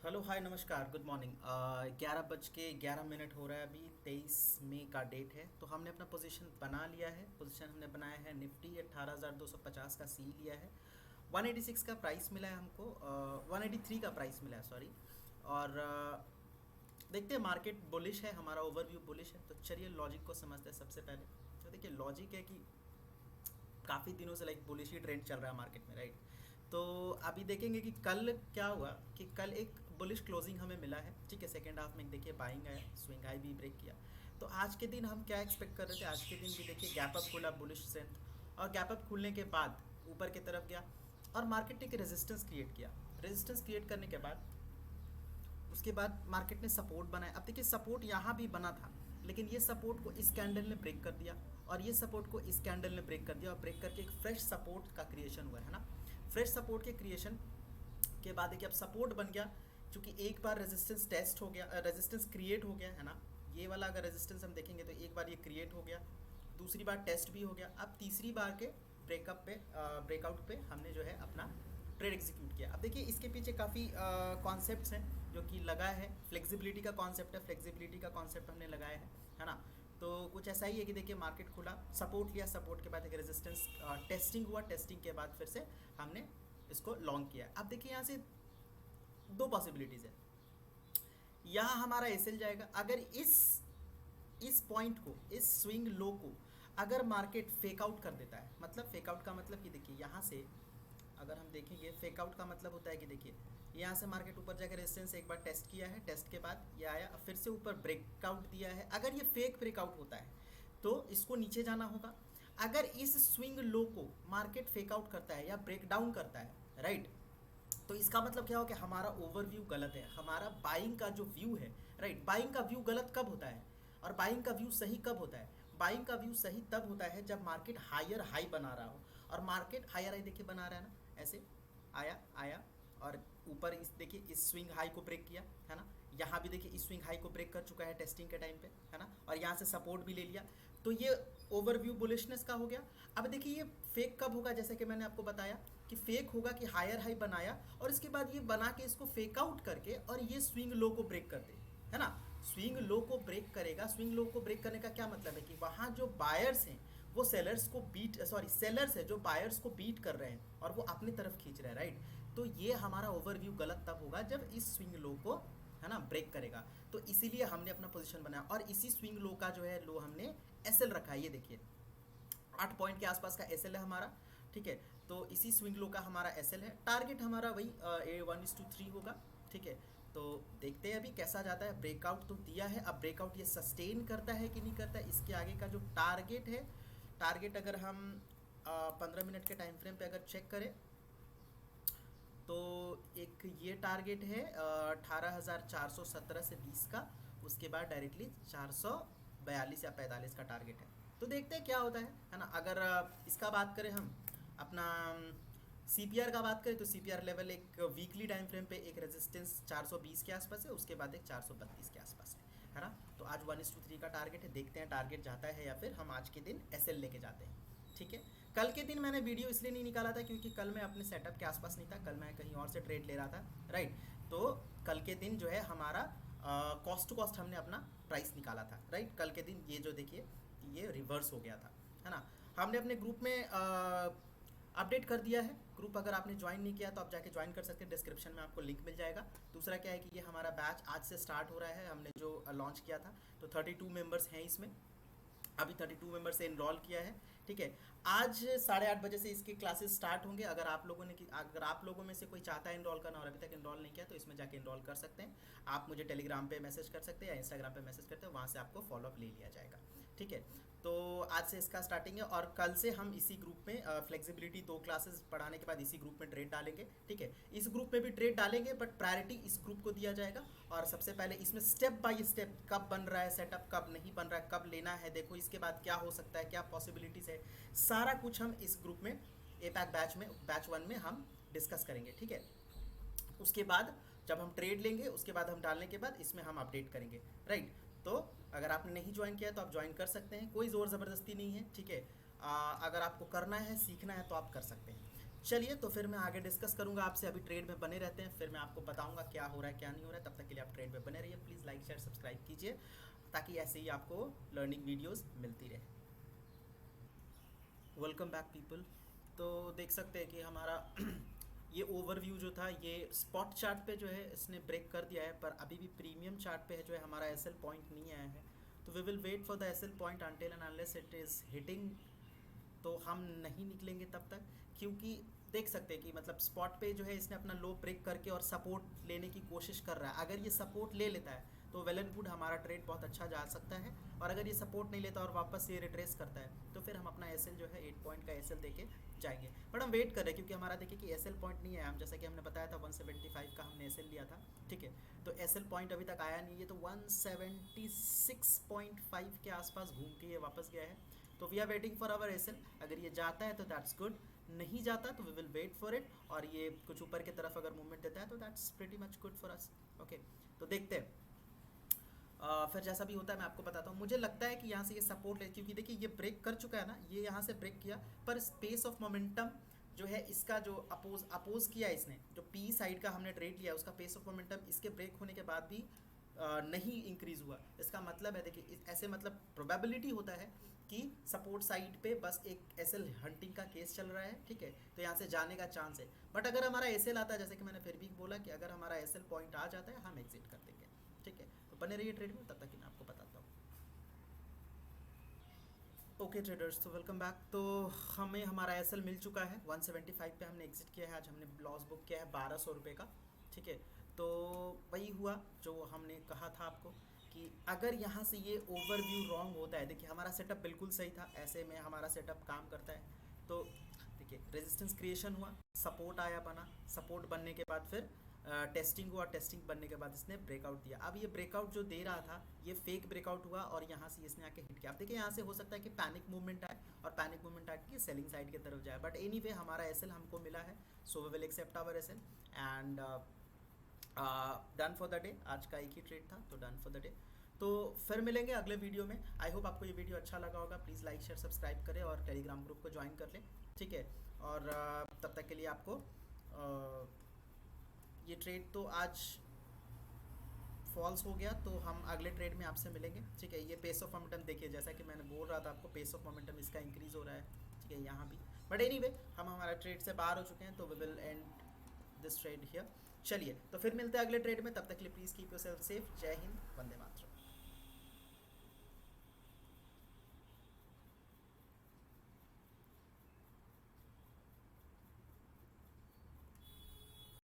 Hello hi नमस्कार good morning. 11:11 हो रहा है, अभी 23 मई का डेट है। तो हमने अपना पोजीशन बना लिया है। पोजीशन हमने बनाया है निफ्टी 18,250 का सी लिया है। 186 का प्राइस मिला है हमको, 183 का प्राइस मिला है सॉरी। और देखते हैं, मार्केट बुलिश है, हमारा ओवरव्यू बुलिश है। तो चलिए लॉजिक को समझते हैं सबसे पहले। तो देखिए लॉजिक है कि काफ़ी दिनों से लाइक बुलिश ही ट्रेंड चल रहा है मार्केट में, राइट। तो अभी देखेंगे कि कल क्या हुआ, कि कल एक बुलिश क्लोजिंग हमें मिला है, ठीक है। सेकेंड हाफ में देखिए बाइंग आया, स्विंग हाई भी ब्रेक किया। तो आज के दिन हम क्या एक्सपेक्ट कर रहे थे, आज के दिन भी देखिए गैप अप खुला, बुलिश स्ट्रेंथ। और गैप अप खुलने के बाद ऊपर की तरफ गया और मार्केट ने एक रेजिस्टेंस क्रिएट किया। रेजिस्टेंस क्रिएट करने के बाद उसके बाद मार्केट ने सपोर्ट बनाया। अब देखिए सपोर्ट यहाँ भी बना था, लेकिन ये सपोर्ट को इस कैंडल ने ब्रेक कर दिया और ये सपोर्ट को इस कैंडल ने ब्रेक कर दिया और ब्रेक करके एक फ्रेश सपोर्ट का क्रिएशन हुआ है ना। फ्रेश सपोर्ट के क्रिएशन के बाद देखिए अब सपोर्ट बन गया, क्योंकि एक बार रेजिस्टेंस टेस्ट हो गया, रेजिस्टेंस क्रिएट हो गया है ना। ये वाला अगर रेजिस्टेंस हम देखेंगे तो एक बार ये क्रिएट हो गया, दूसरी बार टेस्ट भी हो गया, अब तीसरी बार के ब्रेकअप पे ब्रेकआउट पे हमने जो है अपना ट्रेड एग्जीक्यूट किया। अब देखिए इसके पीछे काफ़ी कॉन्सेप्ट्स हैं जो कि लगा है। फ्लेक्सिबिलिटी का कॉन्सेप्ट है, फ्लेक्सिबिलिटी का कॉन्सेप्ट हमने लगाया है ना। तो कुछ ऐसा ही है कि देखिए मार्केट खुला, सपोर्ट लिया, सपोर्ट के बाद एक रेजिस्टेंस टेस्टिंग हुआ, टेस्टिंग के बाद फिर से हमने इसको लॉन्ग किया। अब देखिए यहाँ से दो पॉसिबिलिटीज़ है। यहाँ हमारा एसएल जाएगा अगर इस पॉइंट को, इस स्विंग लो को अगर मार्केट फेक आउट कर देता है। मतलब फेक आउट का मतलब कि देखिए यहाँ से अगर हम देखेंगे, फेक आउट का मतलब होता है कि देखिए यहाँ से मार्केट ऊपर जाकर रेजिस्टेंस एक बार टेस्ट किया है, टेस्ट के बाद ये आया, फिर से ऊपर ब्रेकआउट दिया है। अगर ये फेक ब्रेकआउट होता है तो इसको नीचे जाना होगा। अगर इस स्विंग लो को मार्केट फेक आउट करता है या ब्रेक डाउन करता है, राइट, तो इसका मतलब क्या हो कि हमारा ओवरव्यू गलत है, हमारा बाइंग का जो व्यू है, राइट। बाइंग का व्यू गलत कब होता है और बाइंग का व्यू सही कब होता है? बाइंग का व्यू सही तब होता है जब मार्केट हायर हाई बना रहा हो। और मार्केट हायर हाई देखिए बना रहा है ना, ऐसे आया आया और ऊपर इस देखिए इस स्विंग हाई को ब्रेक किया है ना। यहाँ भी देखिए इस स्विंग हाई को ब्रेक कर चुका है टेस्टिंग के टाइम पे, है ना। और यहाँ से सपोर्ट भी ले लिया। तो ये ओवरव्यू बुलिशनेस का हो गया। अब देखिए ये फेक कब होगा, जैसे कि मैंने आपको बताया कि फेक होगा कि हायर हाई बनाया और इसके बाद ये बना के इसको फेक आउट करके और ये स्विंग लो को ब्रेक कर दे, है ना। स्विंग लो को ब्रेक करेगा। स्विंग लो को ब्रेक करने का क्या मतलब है कि वहाँ जो बायर्स हैं वो सेलर्स को बीट, सॉरी सेलर्स है जो बायर्स को बीट कर रहे हैं और वो अपनी तरफ खींच रहे हैं, राइट। तो ये हमारा ओवरव्यू गलत तब होगा जब इस स्विंग लो को, है ना, ब्रेक करेगा। तो इसीलिए हमने अपना पोजीशन बनाया और इसी स्विंग लो का जो है लो हमने एसएल रखा है। ये देखिए 8 पॉइंट के आसपास का एसएल है हमारा, ठीक है। तो इसी स्विंग लो का हमारा एसएल है। टारगेट हमारा वही A1:3 होगा, ठीक है। तो देखते हैं अभी कैसा जाता है। ब्रेकआउट तो दिया है, अब ब्रेकआउट ये सस्टेन करता है कि नहीं करता है, इसके आगे का जो टारगेट है, टारगेट अगर हम 15 मिनट के टाइम फ्रेम पे अगर चेक करें तो एक ये टारगेट है 18,417 से 20 का। उसके बाद डायरेक्टली 442 या 45 का टारगेट है। तो देखते हैं क्या होता है ना। अगर इसका बात करें हम अपना सीपीआर का बात करें तो सीपीआर लेवल एक वीकली टाइम फ्रेम पे एक रेजिस्टेंस 420 के आसपास है, उसके बाद एक 432 के आसपास है ना। तो आज 1:3 का टारगेट है, देखते हैं टारगेट जाता है या फिर हम आज के दिन एसएल लेके जाते हैं, ठीक है। कल के दिन मैंने वीडियो इसलिए नहीं निकाला था क्योंकि कल मैं अपने सेटअप के आसपास नहीं था, कल मैं कहीं और से ट्रेड ले रहा था, राइट। तो कल के दिन जो है हमारा कॉस्ट टू कॉस्ट हमने अपना प्राइस निकाला था, राइट। कल के दिन ये जो देखिए ये रिवर्स हो गया था, है ना। हमने अपने ग्रुप में अपडेट कर दिया है। ग्रुप अगर आपने ज्वाइन नहीं किया तो आप जाके ज्वाइन कर सकते हैं, डिस्क्रिप्शन में आपको लिंक मिल जाएगा। दूसरा क्या है कि ये हमारा बैच आज से स्टार्ट हो रहा है, हमने जो लॉन्च किया था। तो 32 मेंबर्स हैं इसमें, अभी 32 मेंबर से इनरोल किया है, ठीक है। आज 8:30 बजे से इसके क्लासेस स्टार्ट होंगे। अगर आप लोगों में से कोई चाहता है इनरोल करना और अभी तक इनरोल नहीं किया तो इसमें जाके इनरोल कर सकते हैं। आप मुझे टेलीग्राम पे मैसेज कर सकते हैं या इंस्टाग्राम पे मैसेज करते हैं, वहाँ से आपको फॉलोअप ले लिया जाएगा, ठीक है। तो आज से इसका स्टार्टिंग है और कल से हम इसी ग्रुप में फ्लेक्सिबिलिटी 2 क्लासेस पढ़ाने के बाद इसी ग्रुप में ट्रेड डालेंगे, ठीक है। इस ग्रुप में भी ट्रेड डालेंगे बट प्रायोरिटी इस ग्रुप को दिया जाएगा। और सबसे पहले इसमें स्टेप बाय स्टेप कब बन रहा है सेटअप, कब नहीं बन रहा है, कब लेना है, देखो इसके बाद क्या हो सकता है, क्या पॉसिबिलिटीज़ है, सारा कुछ हम इस ग्रुप में एपैक बैच 1 में हम डिस्कस करेंगे, ठीक है। उसके बाद जब हम ट्रेड लेंगे उसके बाद हम डालने के बाद इसमें हम अपडेट करेंगे, राइट। तो अगर आपने नहीं ज्वाइन किया तो आप ज्वाइन कर सकते हैं, कोई ज़ोर ज़बरदस्ती नहीं है, ठीक है। अगर आपको करना है, सीखना है तो आप कर सकते हैं। चलिए, तो फिर मैं आगे डिस्कस करूंगा आपसे। अभी ट्रेड में बने रहते हैं, फिर मैं आपको बताऊंगा क्या हो रहा है क्या नहीं हो रहा है। तब तक के लिए आप ट्रेड में बने रहिए। प्लीज़ लाइक शेयर सब्सक्राइब कीजिए ताकि ऐसे ही आपको लर्निंग वीडियोस मिलती रहे। Welcome back people. तो देख सकते हैं कि हमारा ये ओवरव्यू जो था ये स्पॉट चार्ट पे जो है इसने ब्रेक कर दिया है, पर अभी भी प्रीमियम चार्ट पे है जो है हमारा एसएल पॉइंट नहीं आया है। तो we will wait for the SL point until and unless it is hitting. तो हम नहीं निकलेंगे तब तक, क्योंकि देख सकते हैं कि मतलब स्पॉट पे जो है इसने अपना लो ब्रेक करके और सपोर्ट लेने की कोशिश कर रहा है। अगर ये सपोर्ट ले लेता है तो वेल एंड गुड, हमारा ट्रेड बहुत अच्छा जा सकता है। और अगर ये सपोर्ट नहीं लेता और वापस ये रिट्रेस करता है तो फिर हम अपना एसएल जो है 8 पॉइंट का एसएल देके जाएंगे। बट हम वेट कर रहे हैं क्योंकि हमारा देखिए कि एसएल पॉइंट नहीं है। हम जैसा कि हमने बताया था 175 का हमने एसएल लिया था, ठीक है। तो एसएल पॉइंट अभी तक आया नहीं है, तो 176.5 के आसपास घूम के ये वापस गया है। तो we are waiting for our SL. अगर ये जाता है तो दैट्स गुड, नहीं जाता तो we will wait for it. और ये कुछ ऊपर की तरफ अगर मूवमेंट देता है तो that's pretty much good for us. Okay, तो देखते हैं फिर जैसा भी होता है मैं आपको बताता हूँ। मुझे लगता है कि यहाँ से ये सपोर्ट ले, क्योंकि देखिए ये ब्रेक कर चुका है ना, ये यहाँ से ब्रेक किया, पर स्पेस ऑफ मोमेंटम जो है इसका जो अपोज किया इसने, जो पी साइड का हमने ट्रेड लिया उसका पेस ऑफ मोमेंटम इसके ब्रेक होने के बाद भी नहीं इंक्रीज हुआ। इसका मतलब है देखिए ऐसे मतलब प्रोबेबिलिटी होता है कि सपोर्ट साइड पे बस एक एसएल हंटिंग का केस चल रहा है, ठीक है। तो यहाँ से जाने का चांस है। बट अगर हमारा एसएल आता है, जैसे कि मैंने फिर भी बोला कि अगर हमारा एसएल पॉइंट आ जाता है हम एग्जिट कर देंगे, ठीक है। तो बने रहिए ट्रेड में, तब तक कि मैं आपको बताता हूँ। ओके ट्रेडर्स, तो वेलकम बैक। तो हमें हमारा एसएल मिल चुका है 175 पे हमने एग्जिट किया है। आज हमने लॉस बुक किया है 1200 रुपये का, ठीक है। तो वही हुआ जो हमने कहा था आपको कि अगर यहाँ से ये ओवरव्यू रॉन्ग होता है, देखिए हमारा सेटअप बिल्कुल सही था, ऐसे में हमारा सेटअप काम करता है। तो देखिए रेजिस्टेंस क्रिएशन हुआ, सपोर्ट आया बना, सपोर्ट बनने के बाद फिर टेस्टिंग हुआ, टेस्टिंग बनने के बाद इसने ब्रेकआउट दिया। अब ये ब्रेकआउट जो दे रहा था ये फेक ब्रेकआउट हुआ और यहाँ से इसने आके हिट किया। आप देखिए यहाँ से हो सकता है कि पैनिक मूवमेंट आए और पैनिक मूवमेंट आके सेलिंग साइड की तरफ जाए। बट एनीवे हमारा एसएल हमको मिला है, so we will accept our SL and done for the day. आज का एक ही ट्रेड था तो डन फॉर द डे। तो फिर मिलेंगे अगले वीडियो में। आई होप आपको ये वीडियो अच्छा लगा होगा। प्लीज़ लाइक शेयर सब्सक्राइब करें और टेलीग्राम ग्रुप को ज्वाइन कर लें, ठीक है। और तब तक के लिए आपको ये ट्रेड तो आज फॉल्स हो गया, तो हम अगले ट्रेड में आपसे मिलेंगे, ठीक है। ये पेस ऑफ मोमेंटम देखिए, जैसा कि मैंने बोल रहा था आपको, पेस ऑफ मोमेंटम इसका इंक्रीज हो रहा है, ठीक है, यहाँ भी। बट एनीवे हम हमारा ट्रेड से बाहर हो चुके हैं, तो we will end this trade here. चलिए, तो फिर मिलते हैं अगले ट्रेड में। तब तक के लिए प्लीज़ कीप योरसेल्फ सेफ। जय हिंद, वंदे मातरम।